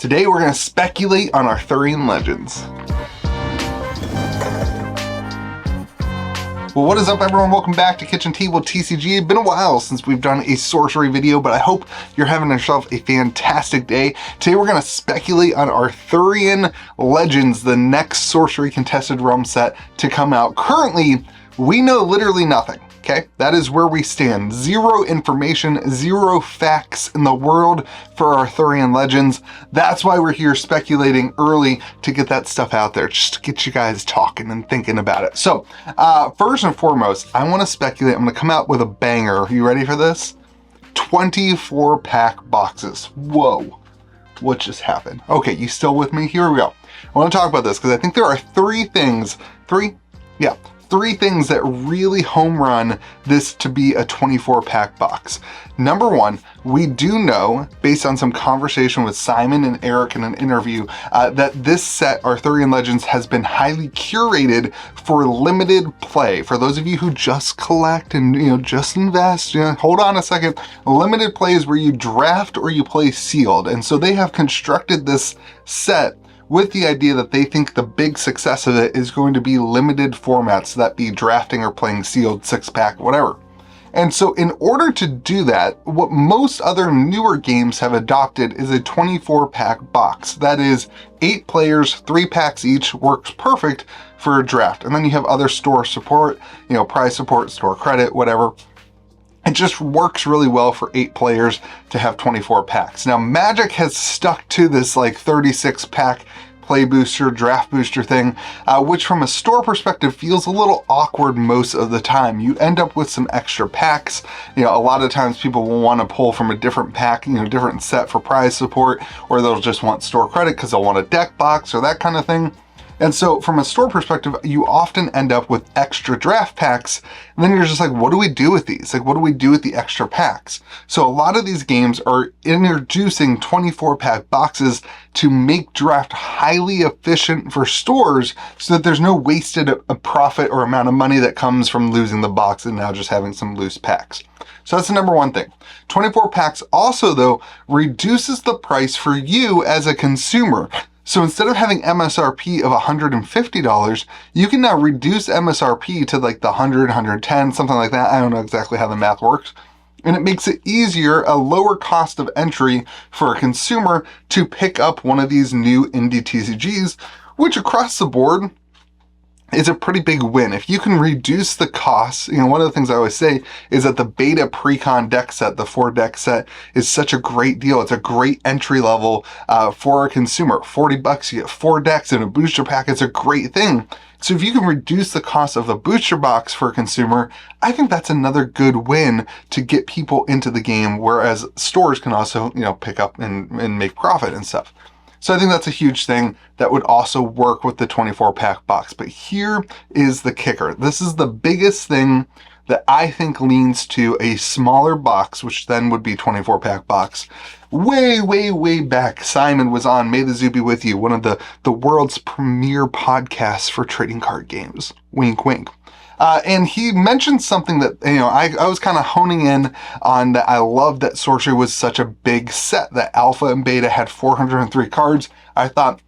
Today we're going to speculate on Arthurian legends. Well, what is up everyone? Welcome back to Kitchen Table TCG. It's been a while since we've done a sorcery video, but I hope you're having yourself a fantastic day. Today we're going to speculate on Arthurian legends, the next sorcery contested realm set to come out. Currently, we know literally nothing. Okay, that is where we stand. Zero information, zero facts in the world for Arthurian legends. That's why we're here speculating early to get that stuff out there, just to get you guys talking and thinking about it. So, first and foremost, I want to speculate. I'm going to come out with a banger. Are you ready for this? 24 pack boxes. Whoa, what just happened? Okay, you still with me? Here we go. I want to talk about this because I think there are three things that really home run this to be a 24 pack box. Number one, we do know, based on some conversation with Simon and Eric in an interview, that this set, Arthurian Legends, has been highly curated for limited play. For those of you who just collect and just invest, hold on a second. Limited play is where you draft or you play sealed. And so they have constructed this set with the idea that they think the big success of it is going to be limited formats, that be drafting or playing sealed, 6-pack, whatever. And so in order to do that, what most other newer games have adopted is a 24-pack box. That is 8 players, 3 packs each, works perfect for a draft. And then you have other store support, prize support, store credit, whatever. It just works really well for 8 players to have 24 packs. Now, Magic has stuck to this like 36-pack play booster, draft booster thing, which from a store perspective feels a little awkward most of the time. You end up with some extra packs. A lot of times people will want to pull from a different pack, different set for prize support, or they'll just want store credit because they'll want a deck box or that kind of thing. And so from a store perspective, you often end up with extra draft packs. And then you're just like, what do we do with these? Like, what do we do with the extra packs? So a lot of these games are introducing 24-pack boxes to make draft highly efficient for stores so that there's no wasted profit or amount of money that comes from losing the box and now just having some loose packs. So that's the number one thing. 24 packs also, though, reduces the price for you as a consumer. So instead of having MSRP of $150, you can now reduce MSRP to like the 100, 110, something like that. I don't know exactly how the math works. And it makes it easier, a lower cost of entry for a consumer to pick up one of these new indie TCGs, which across the board is a pretty big win. If you can reduce the costs, one of the things I always say is that the beta pre-con deck set, the 4-deck set, is such a great deal. It's a great entry level for a consumer. $40, you get 4 decks and a booster pack. It's a great thing. So if you can reduce the cost of the booster box for a consumer, I think that's another good win to get people into the game, whereas stores can also, pick up and make profit and stuff. So I think that's a huge thing that would also work with the 24-pack box. But here is the kicker. This is the biggest thing that I think leans to a smaller box, which then would be 24-pack box. Way back, Simon was on May the Zoo Be With You, one of the world's premier podcasts for trading card games. Wink, wink. And he mentioned something that, I was kind of honing in on, that I love that Sorcery was such a big set, that Alpha and Beta had 403 cards. I thought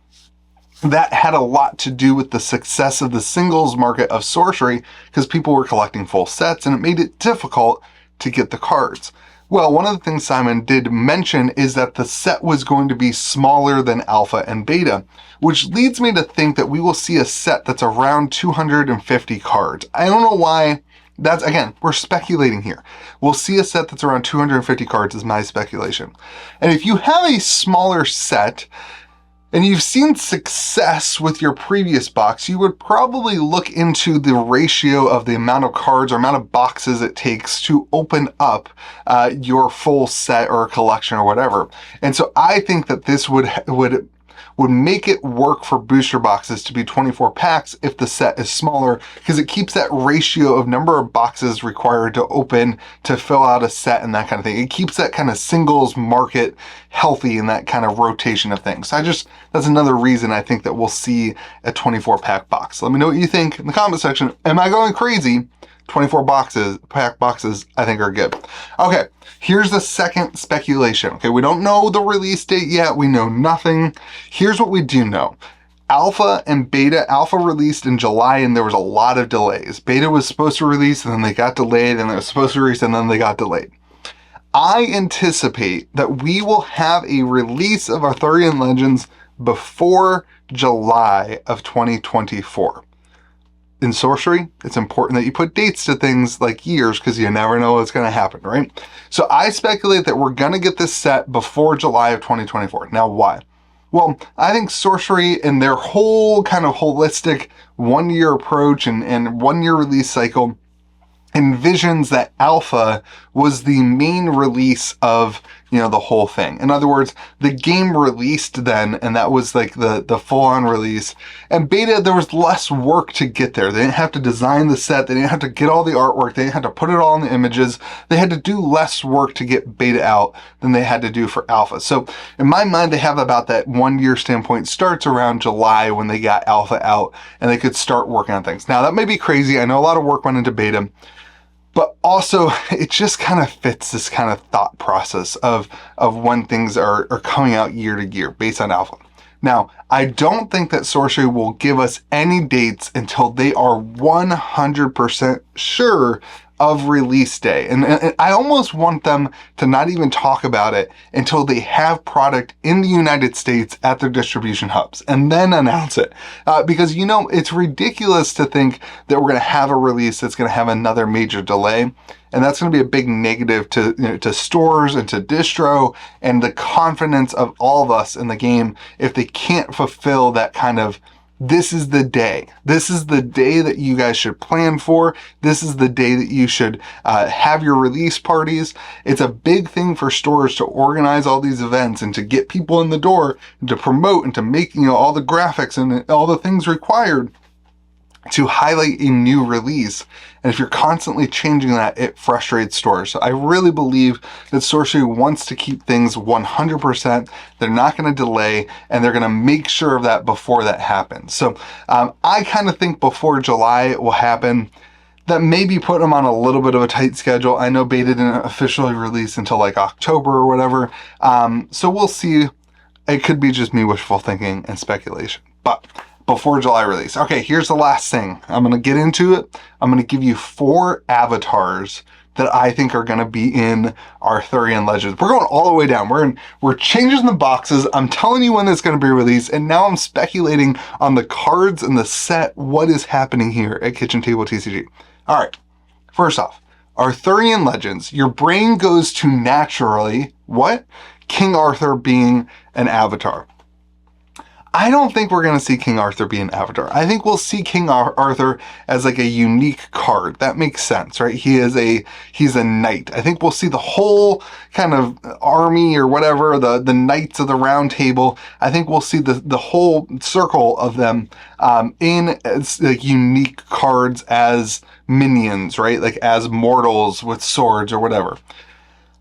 that had a lot to do with the success of the singles market of Sorcery because people were collecting full sets and it made it difficult to get the cards. Well, one of the things Simon did mention is that the set was going to be smaller than Alpha and Beta, which leads me to think that we will see a set that's around 250 cards. I don't know why. That's, again, we're speculating here. We'll see a set that's around 250 cards is my speculation. And if you have a smaller set, and you've seen success with your previous box, you would probably look into the ratio of the amount of cards or amount of boxes it takes to open up your full set or collection or whatever. And so I think that this would make it work for booster boxes to be 24 packs if the set is smaller, because it keeps that ratio of number of boxes required to open to fill out a set and that kind of thing. It keeps that kind of singles market healthy in that kind of rotation of things. So that's another reason I think that we'll see a 24 pack box. Let me know what you think in the comment section. Am I going crazy? 24 pack boxes, I think are good. Okay, here's the second speculation. Okay, we don't know the release date yet. We know nothing. Here's what we do know. Alpha and beta. Alpha released in July and there was a lot of delays. Beta was supposed to release and then they got delayed, and it was supposed to release and then they got delayed. I anticipate that we will have a release of Arthurian Legends before July of 2024. In Sorcery, it's important that you put dates to things like years because you never know what's going to happen, right? So I speculate that we're going to get this set before July of 2024. Now, why? Well, I think Sorcery and their whole kind of holistic one-year approach and one-year release cycle envisions that Alpha was the main release of, the whole thing. In other words, the game released then, and that was like the full-on release. And Beta, there was less work to get there. They didn't have to design the set. They didn't have to get all the artwork. They didn't have to put it all in the images. They had to do less work to get Beta out than they had to do for Alpha. So in my mind, they have about that 1 year standpoint starts around July when they got Alpha out and they could start working on things. Now, that may be crazy. I know a lot of work went into Beta. But also, it just kind of fits this kind of thought process of when things are coming out year to year based on Alpha. Now, I don't think that Sorcery will give us any dates until they are 100% sure of release day. And I almost want them to not even talk about it until they have product in the United States at their distribution hubs and then announce it. Because, it's ridiculous to think that we're going to have a release that's going to have another major delay. And that's going to be a big negative to stores and to distro and the confidence of all of us in the game if they can't fulfill that kind of, this is the day. This is the day that you guys should plan for. This is the day that you should have your release parties. It's a big thing for stores to organize all these events and to get people in the door and to promote and to make, all the graphics and all the things required to highlight a new release. And if you're constantly changing that, it frustrates stores. So I really believe that Sorcery wants to keep things 100%. They're not going to delay, and they're going to make sure of that before that happens. So I kind of think before July it will happen. That maybe put them on a little bit of a tight schedule. I know Beta didn't officially release until like October or whatever. So we'll see. It could be just me wishful thinking and speculation. But before July release. Okay, here's the last thing. I'm going to get into it. I'm going to give you 4 avatars that I think are going to be in Arthurian Legends. We're going all the way down. We're changing the boxes. I'm telling you when it's going to be released, and now I'm speculating on the cards and the set, what is happening here at Kitchen Table TCG. All right, first off, Arthurian Legends. Your brain goes to naturally, what? King Arthur being an avatar. I don't think we're going to see King Arthur be an avatar. I think we'll see King Arthur as like a unique card. That makes sense, right? He's a knight. I think we'll see the whole kind of army or whatever, the knights of the round table. I think we'll see the whole circle of them in as like unique cards as minions, right? Like as mortals with swords or whatever.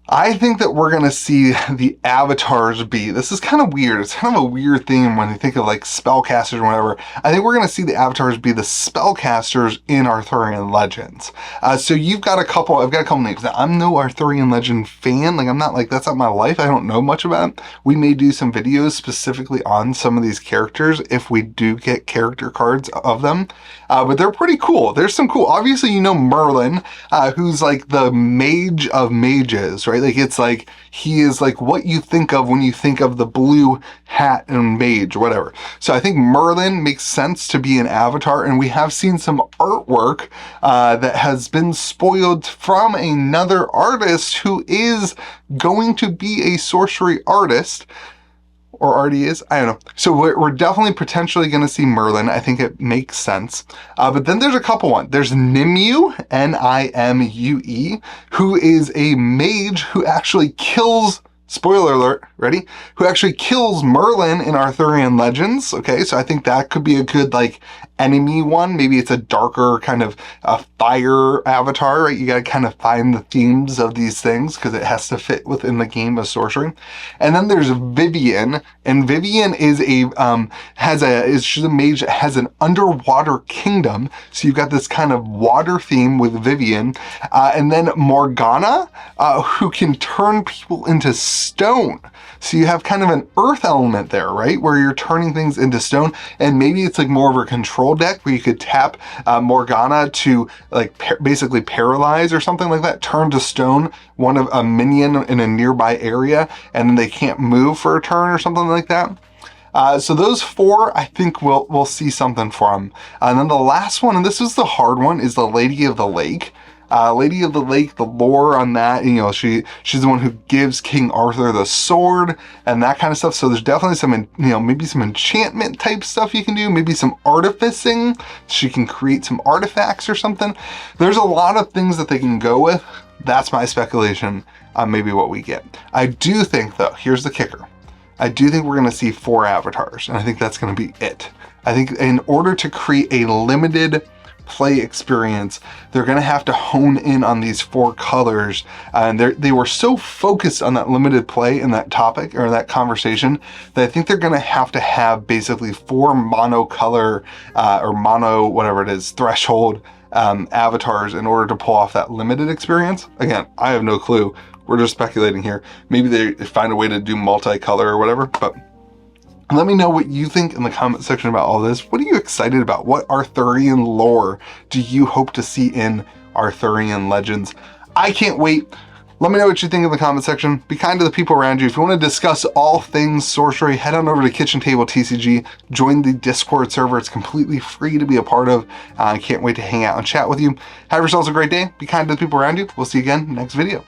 I think that we're going to see the avatars be, this is kind of weird. It's kind of a weird thing when you think of like spellcasters or whatever. I think we're going to see the avatars be the spellcasters in Arthurian Legends. So I've got a couple names. Now, I'm no Arthurian Legend fan. Like, I'm not like, that's not my life. I don't know much about it. We may do some videos specifically on some of these characters if we do get character cards of them. But they're pretty cool. There's some cool, obviously, Merlin, who's like the mage of mages, right? Like, it's like, he is like what you think of when you think of the blue hat and mage or whatever. So I think Merlin makes sense to be an avatar, and we have seen some artwork that has been spoiled from another artist who is going to be a sorcery artist. Or already is, I don't know. So we're definitely potentially going to see Merlin. I think it makes sense. But then there's a couple ones. There's Nimue, Nimue, who is a mage who actually kills spoiler alert, ready? Who actually kills Merlin in Arthurian legends. Okay, so I think that could be a good like enemy one. Maybe it's a darker kind of a fire avatar, right? You got to kind of find the themes of these things because it has to fit within the game of sorcery. And then there's Vivian, and Vivian is she's a mage that has an underwater kingdom. So you've got this kind of water theme with Vivian, and then Morgana, who can turn people into stone. So you have kind of an earth element there, right? Where you're turning things into stone, and maybe it's like more of a control deck where you could tap Morgana to like basically paralyze or something like that, turn to stone one of a minion in a nearby area, and then they can't move for a turn or something like that. So those 4, I think we'll see something from. And then the last one, and this was the hard one, is the Lady of the Lake. Lady of the Lake, the lore on that, you know, she's the one who gives King Arthur the sword and that kind of stuff. So there's definitely some, you know, maybe some enchantment type stuff you can do, maybe some artificing. She can create some artifacts or something. There's a lot of things that they can go with. That's my speculation on maybe what we get. I do think though, here's the kicker. I do think we're going to see 4 avatars, and I think that's going to be it. I think in order to create a limited play experience, they're going to have to hone in on these 4 colors, and they were so focused on that limited play and that topic or that conversation that I think they're going to have basically 4 monocolor or mono whatever it is threshold avatars in order to pull off that limited experience. Again, I have no clue. We're just speculating here. Maybe they find a way to do multicolor or whatever, but let me know what you think in the comment section about all this. What are you excited about? What Arthurian lore do you hope to see in Arthurian legends? I can't wait. Let me know what you think in the comment section. Be kind to the people around you. If you want to discuss all things sorcery, head on over to KitchenTableTCG. Join the Discord server. It's completely free to be a part of. I can't wait to hang out and chat with you. Have yourselves a great day. Be kind to the people around you. We'll see you again next video.